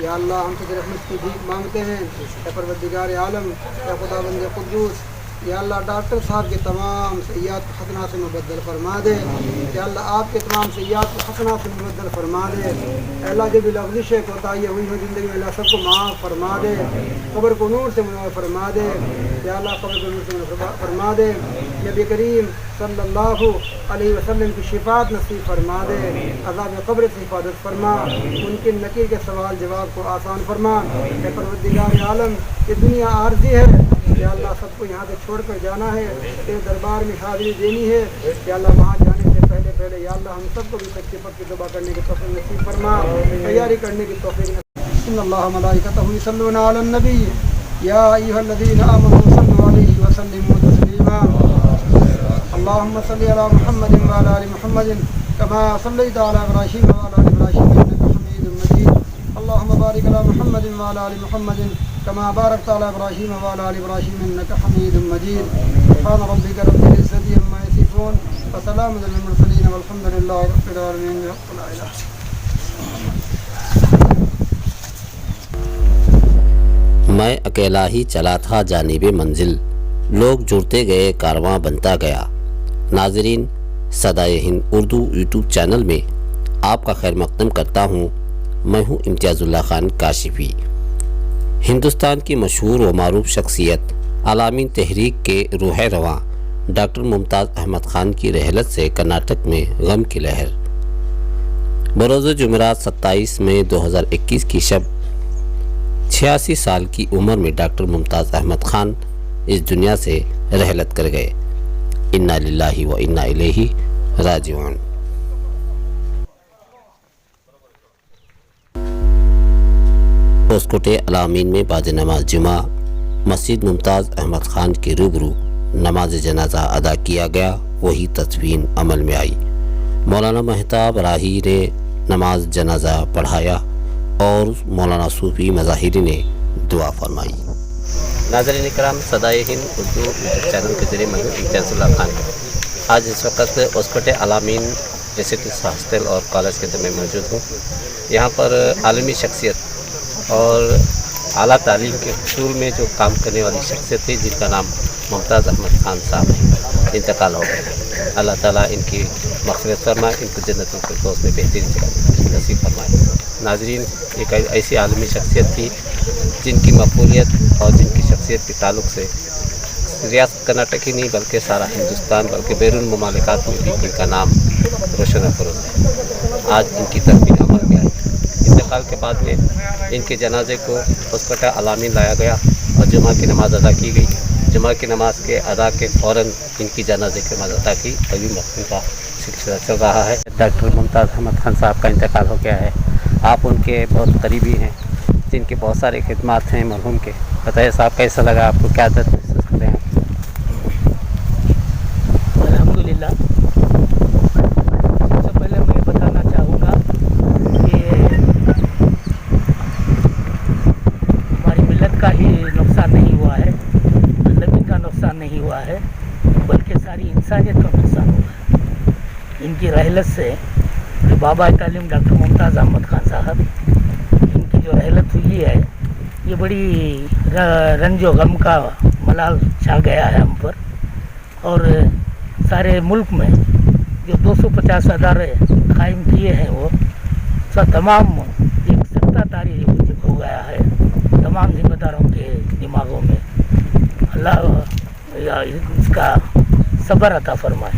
یا اللہ ہم سے رحمت کی بھیک مانگتے ہیں، اے پروردگار عالم، اے خداوند قدوس، یا اللہ ڈاکٹر صاحب کے تمام سیئات حسنات سے مبدل فرما دے، یا اللہ آپ کے تمام سیئات حسنات سے مبدل فرما دے، اے اللہ جو بھی لغزش ہے کوتاہی ہوئی ہو زندگی میں اللہ سب کو معاف فرما دے، قبر کو نور سے منور فرما دے، یا اللہ قبر کو نور سے منور فرما دے، نبی کریم صلی اللہ علیہ وسلم کی شفاعت نصیب فرما دے، عذاب قبر سے حفاظت فرما، ممکن نکیر کے سوال جواب کو آسان فرما، اے پروردگار عالم یہ دنیا عارضی ہے، یا اللہ سب کو یہاں سے چھوڑ کر جانا ہے، تیرے دربار میں حاضری دینی ہے، یا اللہ وہاں جانے سے پہلے یا اللہ ہم سب کو بھی سچے پکی دعا کرنے کی توفیق نصیب فرما، تیاری کرنے کی توفیق نصیب۔ ان اللہ ملائکتہ یصلون علی النبی یا ایھا الذین آمنوا صلوا علیہ وسلموا تسلیما، اللهم صل علی محمد وعلی آل محمد کما صلیت علی ابراہیم وعلی آل ابراہیم انک حمید مجید، اللهم بارک علی محمد وعلی آل محمد كما باركت على إبراهيم وعلى آل إبراهيم إنك حميد مجيد، سبحان ربك رب العزة عما يصفون وسلام على المرسلين والحمد لله رب العالمين۔ لا إله میں اکیلا ہی چلا تھا جانب منزل، لوگ جڑتے گئے کارواں بنتا گیا۔ ناظرین، صدائے ہند اردو یوٹیوب چینل میں آپ کا خیر مقدم کرتا ہوں۔ میں ہوں امتیاز اللہ خان کاشفی۔ ہندوستان کی مشہور و معروف شخصیت علامین تحریک کے روح رواں ڈاکٹر ممتاز احمد خان کی رحلت سے کرناٹک میں غم کی لہر۔ بروز جمعرات 27 مئی 2021 کی شب 86 سال کی عمر میں ڈاکٹر ممتاز احمد خان اس دنیا سے رحلت کر گئے۔ انا للہ و انا الیہ راجعون۔ ہوسکوٹے علامین میں بعد نماز جمعہ مسجد ممتاز احمد خان کے روبرو نماز جنازہ ادا کیا گیا، وہی تدفین عمل میں آئی۔ مولانا مہتاب راہی نے نماز جنازہ پڑھایا اور مولانا صوفی مظاہری نے دعا فرمائی۔ ناظرین کرام، صدائے ہند اردو یوٹیوب چینل کے ذریعے میں امتیاز اللہ خان آج اس وقت ہوسکوٹے علامین ریسیڈنس ہاسٹل اور کالج کے اندر میں موجود ہوں۔ یہاں پر عالمی شخصیت اور اعلیٰ تعلیم کے حصول میں جو کام کرنے والی شخصیت تھی جن کا نام ممتاز احمد خان صاحب ہے، انتقال ہو گئے۔ اللہ تعالیٰ ان کی مغفرت فرمائے، ان کو جنت الفردوس میں بہترین جگہ نصیب فرمائے۔ ناظرین، ایک ایسی عالمی شخصیت تھی جن کی مقبولیت اور جن کی شخصیت کے تعلق سے ریاست کرناٹک ہی نہیں بلکہ سارا ہندوستان بلکہ بیرون ممالکات میں بھی ان کا نام روشن و فروز ہے۔ آج ان کی تدفین عمل میں آئی۔ انتقال کے بعد میں ان کے جنازے کو ہوسکوٹے علامین لایا گیا اور جمعہ کی نماز ادا کی گئی۔ جمعہ کی نماز کے ادا کے فوراً ان کی جنازے کی نماز ادا کی۔ ابھی مقام کا سلسلہ چل رہا ہے۔ ڈاکٹر ممتاز احمد خان صاحب کا انتقال ہو گیا ہے۔ آپ ان کے بہت قریبی ہیں، جن کے بہت سارے خدمات ہیں مرحوم کے۔ بتائیے صاحب کیسا لگا آپ کو، کیا درد محسوس کر رہے ہیں؟ الحمدللہ، سب سے پہلے میں بتانا چاہوں گا کہ ہماری ملت کا ہی نقصان نہیں ہوا ہے، نبی کا نقصان نہیں ہوا ہے، بلکہ ساری انسانیت کا نقصان ہوا ہے۔ ان کی رحلت سے جو بابا تعلیم ڈاکٹر ممتاز احمد خان صاحب، ان کی جو رحلت ہوئی ہے، یہ بڑی رنج و غم کا ملال چھا گیا ہے ہم پر، اور سارے ملک میں جو 250 ادارے قائم کیے ہیں وہ تمام ایک سکتہ طاری ہو گیا ہے تمام ذمہ داروں کے دماغوں میں۔ اللہ اس کا صبر عطا فرمائے۔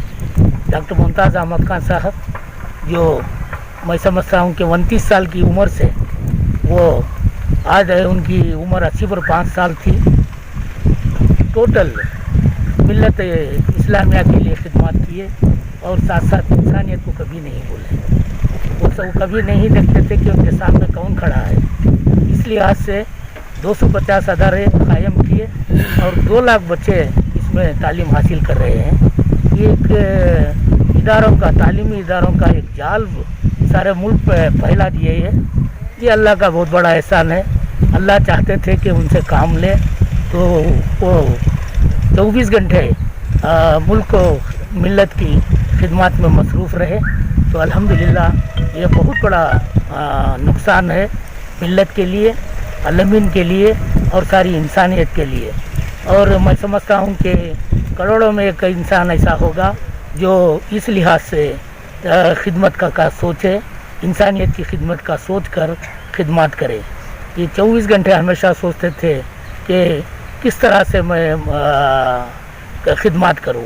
ڈاکٹر ممتاز احمد خان صاحب جو میں سمجھتا ہوں کہ 29 سال کی عمر سے وہ آج ان کی عمر 80 پر 5 سال تھی، ٹوٹل ملت اسلامیہ کے لیے خدمات کیے اور ساتھ ساتھ انسانیت کو کبھی نہیں بھولے۔ وہ کبھی نہیں دیکھتے تھے کہ ان کے سامنے کون کھڑا ہے، اس لحاظ سے 250 ادارے قائم کیے اور 2 لاکھ بچے اس میں تعلیم حاصل کر رہے ہیں۔ یہ ایک اداروں کا، تعلیمی اداروں کا ایک جال سارے ملک پہ پھیلا دیے ہے۔ یہ اللہ کا بہت بڑا احسان ہے۔ اللہ چاہتے تھے کہ ان سے کام لے تو وہ 24 گھنٹے ملک کو ملت کی خدمات میں مصروف رہے، تو الحمدللہ یہ بہت بڑا نقصان ہے मिल्लत के लिए, अलमीन के लिए और सारी इंसानियत के लिए। और मैं समझता हूँ कि करोड़ों में एक इंसान ऐसा होगा जो इस लिहाज से खिदमत का सोचे, इंसानियत की खिदमत का सोच कर खिदमत करे। ये 24 घंटे हमेशा सोचते थे कि किस तरह से मैं खिदमत करूं।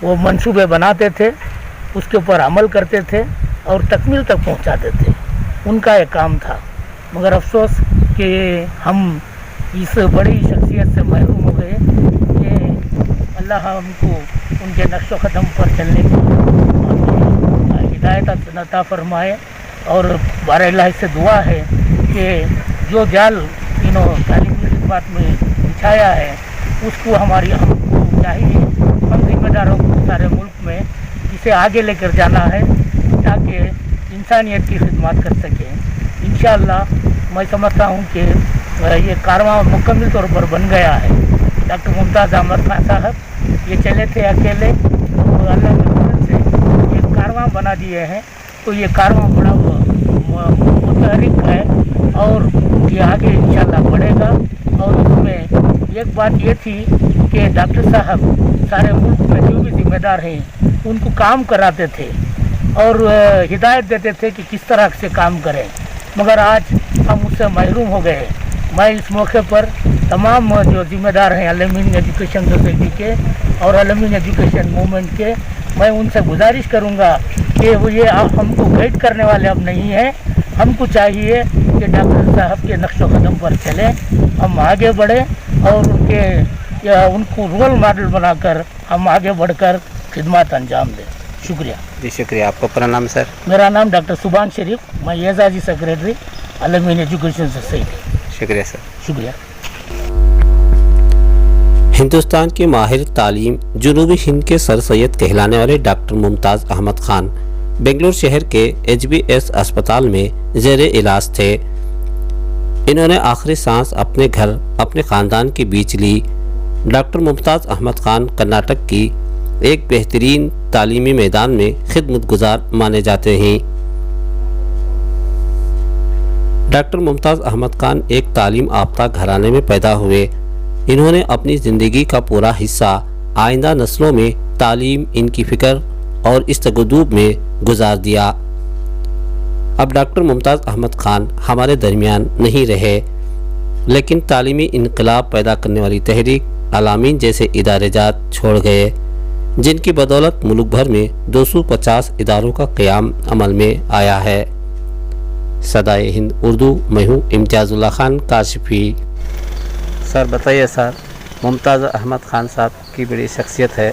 वो मंसूबे बनाते थे, उसके ऊपर अमल करते थे और तकमील तक पहुंचाते थे। उनका एक काम था। मगर अफसोस कि हम इस बड़ी शख्सियत से महरूम हो गए कि अल्लाह हमको उनके नक्शो क़दम पर चलने की हिदायत अता फरमाए। और बारह से दुआ है कि जो जाल तीनों तालीमी खिदमत में बिछाया है उसको हमको चाहिए, हम जिम्मेदारों को सारे मुल्क में इसे आगे लेकर जाना है ताकि इंसानियत की खिदमत कर सकें। इंशाअल्लाह मैं समझता हूँ कि ये कारवां मुकम्मल तौर पर बन गया है। डॉक्टर मुमताज़ अहमद खान साहब ये चले थे अकेले, तो अल्लाह की मदद से ये कारवां बना दिए हैं। तो ये कारवां बड़ा मुतहरिक है और ये आगे इंशाअल्लाह बढ़ेगा। और उसमें एक बात ये थी कि डॉक्टर साहब सारे मुल्क में जो भी जिम्मेदार हैं उनको काम कराते थे और हिदायत देते थे कि किस तरह से काम करें। मगर आज हम उससे महरूम हो गए। मैं इस मौके पर तमाम जो जिम्मेदार हैं अलमीन एजुकेशन सोसाइटी के और अलमीन एजुकेशन मूवमेंट के, मैं उनसे गुजारिश करूंगा कि वो ये हमको गाइड करने वाले अब नहीं हैं। हमको चाहिए कि डॉक्टर साहब के नक्शो कदम पर चलें, हम आगे बढ़ें और उनको रोल मॉडल बनाकर हम आगे बढ़कर खिदमत अंजाम दें। शुक्रिया जी, शुक्रिया। आपका पूरा नाम सर? मेरा नाम डॉक्टर सुभान शरीफ, मैं एजाजी सेक्रेटरी अलमीन एजुकेशन सोसाइटी। शुक्रिया सर। शुक्रिया। हिंदुस्तान के माहिर तालीम जनूबी हिंद के सर सैयद कहलाने वाले डॉक्टर मुमताज़ अहमद खान बेंगलुरु शहर के HBS अस्पताल में ज़ेरे इलाज थे। इन्होंने आखिरी सांस अपने घर अपने ख़ानदान के बीच ली। डॉक्टर मुमताज़ अहमद खान कर्नाटक की एक बेहतरीन तालीमी मैदान में खिदमत गुजार माने जाते हैं। डॉक्टर मुमताज़ अहमद खान एक तालीम याफ्ता घराने में पैदा हुए। इन्होंने अपनी ज़िंदगी का पूरा हिस्सा आइंदा नस्लों में तालीम, इनकी फ़िक्र और इस तगदूब में गुजार दिया। अब डॉक्टर मुमताज़ अहमद खान हमारे दरमियान नहीं रहे, लेकिन तालीमी इनकलाब पैदा करने वाली तहरीक अलामीन जैसे इदारेजात छोड़ गए, जिनकी बदौलत मुल्क भर में 250 इदारों का क़याम अमल में आया है। सदाए हिंद उर्दू, मैं हूँ इम्तियाज़ुल्लाह खान काशिफ़ी। सर बताइए सर, मुमताज़ अहमद खान साहब की बड़ी शख्सियत है,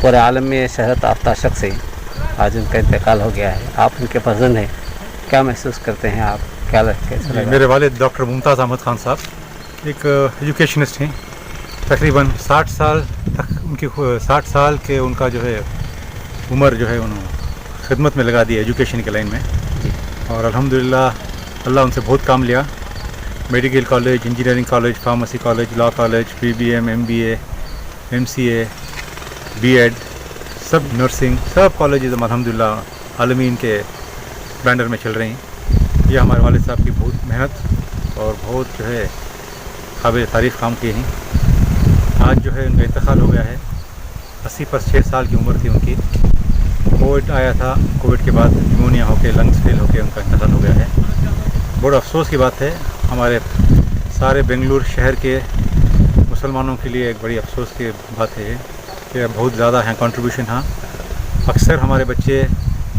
पूरे आलम में शहरत याफ्ता शख्स है। आज उनका इंतकाल हो गया है, आप उनके फर्जंद हैं, क्या महसूस करते हैं आप? क्या कैसा लगा? मेरे वालिद डॉक्टर मुमताज़ अहमद खान साहब एक एजुकेशनिस्ट हैं। तकरीबन 60 साल तक उनकी 60 साल के उनका जो है उम्र जो है उन्होंने खिदमत में लगा दी एजुकेशन के लाइन में। और अल्हम्दुलिल्लाह अल्लाह उनसे बहुत काम लिया। Medical college, engineering college, pharmacy college, law college, PBM, MBA, MCA, B.Ed, सब नर्सिंग, सब कॉलेज अल्हम्दुलिल्लाह आलमीन के बैनर में चल रही हैं। ये हमारे वालिद साहब की बहुत मेहनत और बहुत जो है काबिल तारीफ़ काम किए हैं। आज जो है उनका इंतकाल हो गया है। 80 पर 6 साल की उम्र थी उनकी। कोविड आया था, कोविड के बाद निमोनिया होकर लंग्स फेल होकर उनका इंतकाल हो गया है। बड़ा अफसोस की बात है, हमारे सारे बेंगलुरु शहर के मुसलमानों के लिए एक बड़ी अफसोस की बात है कि बहुत ज़्यादा हैं कंट्रीब्यूशन। हाँ, अक्सर हमारे बच्चे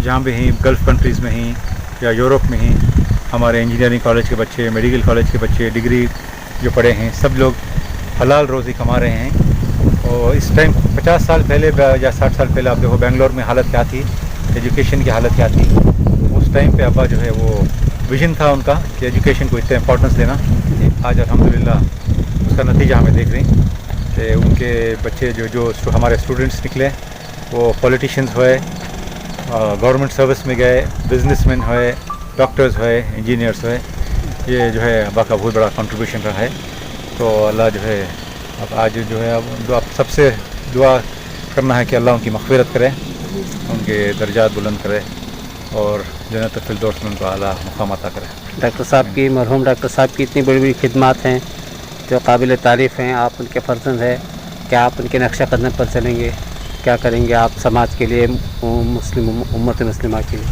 जहाँ भी हैं, गल्फ़ कंट्रीज़ में ही या यूरोप में ही, हमारे इंजीनियरिंग कॉलेज के बच्चे, मेडिकल कॉलेज के बच्चे, डिग्री जो पढ़े हैं, सब लोग हलाल रोज़ी कमा रहे हैं। और इस टाइम 50 साल पहले या 60 साल पहले आप देखो बेंगलोर में हालत क्या थी, एजुकेशन की हालत क्या थी। उस टाइम पे अब्बा जो है वो विजन था उनका कि एजुकेशन को इतना इंपॉर्टेंस देना। आज अल्हम्दुलिल्लाह उसका नतीजा हमें देख रहे हैं कि उनके बच्चे जो हमारे स्टूडेंट्स निकले वो पॉलिटिशियंस हुए, गवर्नमेंट सर्विस में गए, बिजनेसमैन हुए, डॉक्टर्स हुए, इंजीनियर्स हुए। ये जो है अब्बा का बहुत बड़ा कंट्रीब्यूशन रहा है। तो अल्लाह जो है अब आज जो है अब सबसे दुआ करना है कि अल्लाह उनकी मग़फ़िरत करे, उनके दर्जात बुलंद करे और जन्नत फिरदौस में उनको आला मुकाम अता करे। डॉक्टर साहब की, मरहूम डॉक्टर साहब की इतनी बड़ी बड़ी खिदमत हैं जो काबिल तारीफ़ हैं। आप उनके फर्जंद हैं, क्या आप उनके नक्शा कदम पर चलेंगे? क्या करेंगे आप समाज के लिए, मुस्लिम उम्मत मुस्लिमा के लिए?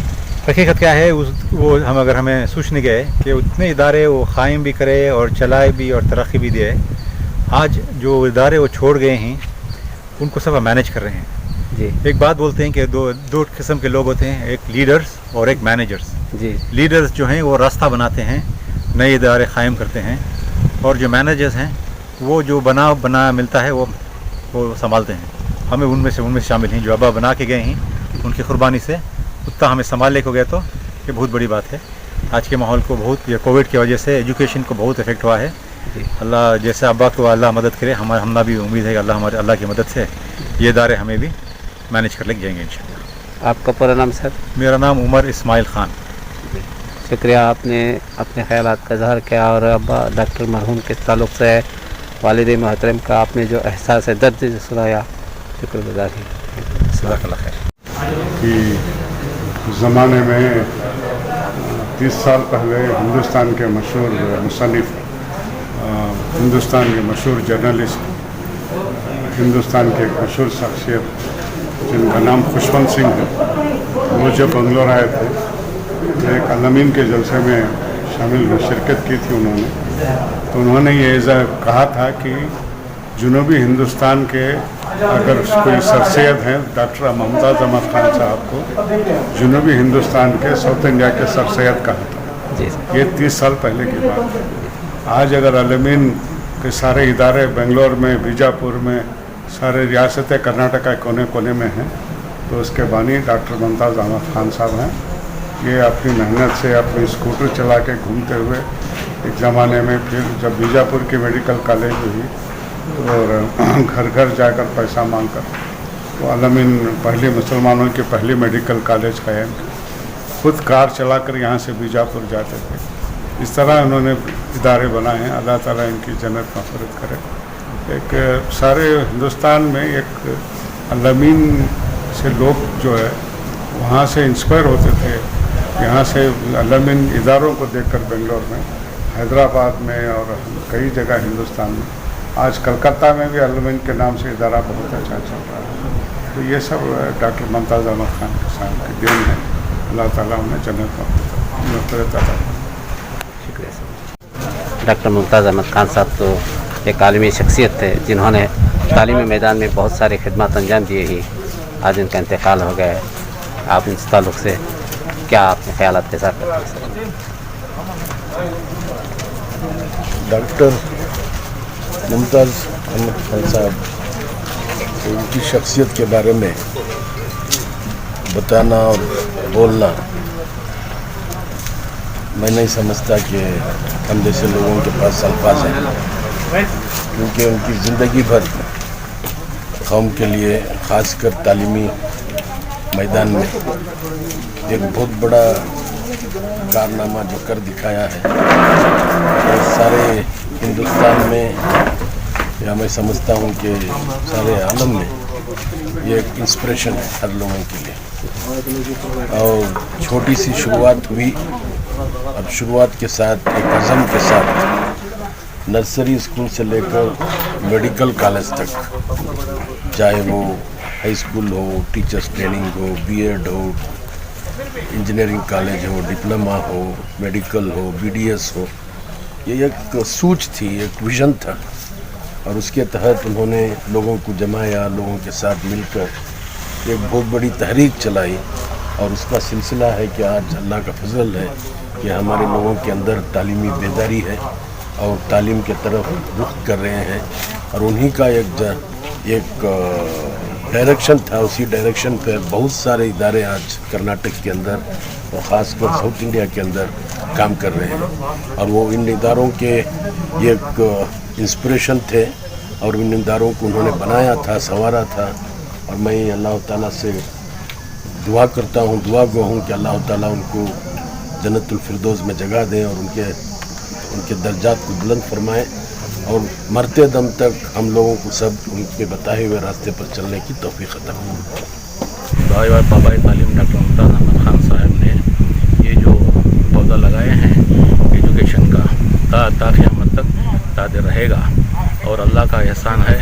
हकीकत क्या है, वो हम अगर हमें सोचने गए कि उतने इदारे वो क़ायम भी करे और चलाए भी और तरक्की भी दे, आज जो इदारे वो छोड़ गए हैं उनको सब मैनेज कर रहे हैं जी। एक बात बोलते हैं कि दो किस्म के लोग होते हैं, एक लीडर्स और एक मैनेजर्स। जी। लीडर्स जो हैं वो रास्ता बनाते हैं, नए इदारे क़ायम करते हैं, और जो मैनेजर्स हैं वो जो बना मिलता है वो संभालते हैं। हमें उनमें शामिल हैं, जो अब्बा बना के गए हैं उनकी कुर्बानी से उतना हमें संभालने को गया, तो ये बहुत बड़ी बात है। आज के माहौल को बहुत, ये कोविड की वजह से एजुकेशन को बहुत इफेक्ट हुआ है। अल्लाह जैसे अब्बा को अल्लाह मदद करे, हमना भी उम्मीद है कि अल्लाह की मदद से ये इदारे हमें भी मैनेज कर ले जाएंगे इंशाअल्लाह। आपका पूरा नाम सर? मेरा नाम उमर इस्माइल ख़ान। शुक्रिया, आपने अपने ख़यालात का इज़हार किया और अब्बा डॉक्टर मरहूम के ताल्लुक़ से वालिद मोहतरम का आपने जो एहसास है दर्द सुनाया, शुक्रगुज़ार है। जज़ाकल्लाह खैर। कि ज़माने में 30 साल पहले हिंदुस्तान के मशहूर मुसन्निफ़, हिंदुस्तान के मशहूर जर्नलिस्ट, हिंदुस्तान के एक मशहूर शख्सियत जिनका नाम खुशवंत सिंह है, वो जब बंगलोर आए थे, एक अलमीन के जलसे में शिरकत की थी उन्होंने, तो उन्होंने ये कहा था कि जनूबी हिंदुस्तान के अगर कोई सरसैयद हैं डॉक्टर मुमताज़ अहमद खान साहब को जनूबी हिंदुस्तान के साउथ इंडिया के सरसैयद कहा था। ये 30 साल पहले की बात है। आज अगर अलमीन के सारे इदारे बेंगलोर में, बीजापुर में, सारे रियासतें कर्नाटका कोने कोने में हैं, तो उसके बानी डॉक्टर मुमताज़ अहमद खान साहब हैं। ये अपनी मेहनत से अपनी स्कूटर चला के घूमते हुए एक ज़माने में, फिर जब बीजापुर की मेडिकल कॉलेज हुई और घर घर जाकर पैसा मांगकर वो अलमीन पहली मुसलमानों की पहली मेडिकल कॉलेज कायम की, खुद कार चलाकर यहाँ से बीजापुर जाते थे। इस तरह उन्होंने इदारे बनाए हैं। अल्लाह ताला इनकी जन्नत मग़फ़िरत करे। एक सारे हिंदुस्तान में एक अलमीन से लोग जो है वहाँ से इंस्पायर होते थे, यहाँ से अलमीन इदारों को देखकर बेंगलोर में, हैदराबाद में और कई जगह हिंदुस्तान में, आज कलकत्ता में भी अलमीन के नाम से इदारा बहुत अच्छा चल रहा है। तो ये सब डॉक्टर मुमताज़ अहमद खान साहब की देन है। अल्लाह ताला उन्हें जन्नत मग़फ़िरत अता करे। शुक्रिया सर। डॉक्टर मुमताज़ अहमद खान साहब तो एक आलमी शख्सियत थे जिन्होंने तालीमी मैदान में बहुत सारी खिदमत अंजाम दिए ही आज इनका इंतकाल हो गया है। आप इस ताल्लुक़ से क्या अपने ख़यालात के साथ करते हैं सर? डॉक्टर मुमताज़ अहमद खान साहब, उनकी शख्सियत के बारे में बताना और बोलना, मैं नहीं समझता कि हम जैसे लोगों के पास अल्फाज हैं, क्योंकि उनकी ज़िंदगी भर कौम के लिए, ख़ासकर तालीमी मैदान में एक बहुत बड़ा कारनामा जो कर दिखाया है, और सारे हिंदुस्तान में, या मैं समझता हूँ कि सारे आलम में ये एक इंस्पिरेशन है हर लोगों के लिए। और छोटी सी शुरुआत हुई, अब शुरुआत के साथ एक अज़म के साथ नर्सरी स्कूल से लेकर मेडिकल कॉलेज तक, चाहे वो हाई स्कूल हो, टीचर्स ट्रेनिंग हो, बीएड हो, इंजीनियरिंग कॉलेज हो, डिप्लोमा हो, मेडिकल हो, बीडीएस हो, ये एक सूझ थी, एक विज़न था, और उसके तहत उन्होंने लोगों को जमाया, लोगों के साथ मिलकर एक बहुत बड़ी तहरीक चलाई। और उसका सिलसिला है कि आज अल्लाह का फजल है कि हमारे लोगों के अंदर तालीमी बेदारी है और तालीम के तरफ रुख कर रहे हैं, और उन्हीं का एक डायरेक्शन था। उसी डायरेक्शन पर बहुत सारे इदारे आज कर्नाटक के अंदर और ख़ासकर साउथ इंडिया के अंदर काम कर रहे हैं, और वो इन इदारों के एक इंस्पिरेशन थे, और इन इदारों को उन्होंने बनाया था, संवारा था। और मैं अल्लाह ताला से दुआ करता हूँ, दुआ गो हूँ कि अल्लाह ताला उनको जन्नतुल फिरदौस में जगह दें और उनके दर्जात को बुलंद फरमाएं, और मरते दम तक हम लोगों को सब उनके बताए हुए रास्ते पर चलने की तौफीक अता फरमाएं। बाबा तालीम डॉक्टर मुमताज़ अहमद खान साहब ने قادر رہے گا. اور اللہ کا احسان ہے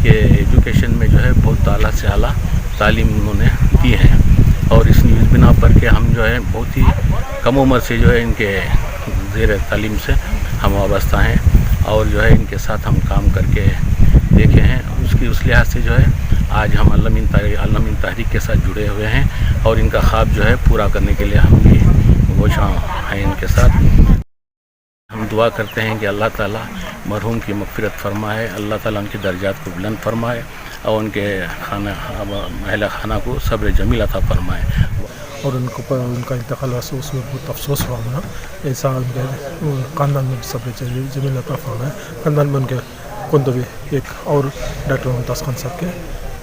کہ ایجوکیشن میں جو ہے بہت اعلیٰ سے اعلیٰ تعلیم انہوں نے دی ہے. اور اس بنا پر کہ ہم جو ہے بہت ہی کم عمر سے جو ہے ان کے زیر تعلیم سے ہم وابستہ ہیں اور جو ہے ان کے ساتھ ہم کام کر کے دیکھے ہیں. اس لحاظ سے جو ہے آج ہم علامین تحریک کے ساتھ جڑے ہوئے ہیں اور ان کا خواب جو ہے پورا کرنے کے لیے ہم بھی گوشاں ہیں ان کے ساتھ. ہم دعا کرتے ہیں کہ اللہ تعالیٰ مرحوم کی مغفرت فرمائے, اللہ تعالیٰ ان کے درجات کو بلند فرمائے اور ان کے اہل خانہ کو صبر جمیل عطا فرمائے. اور ان کا انتقال ہوا اس میں بہت افسوس ہوا ہونا. ایسا ان کے خاندان میں صبر جمیل عطا فرمائے. خاندان میں ان کے کندو بھی ایک اور ڈاکٹر ممتاز خان صاحب کے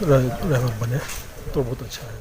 رہبر بنے تو بہت اچھا ہے.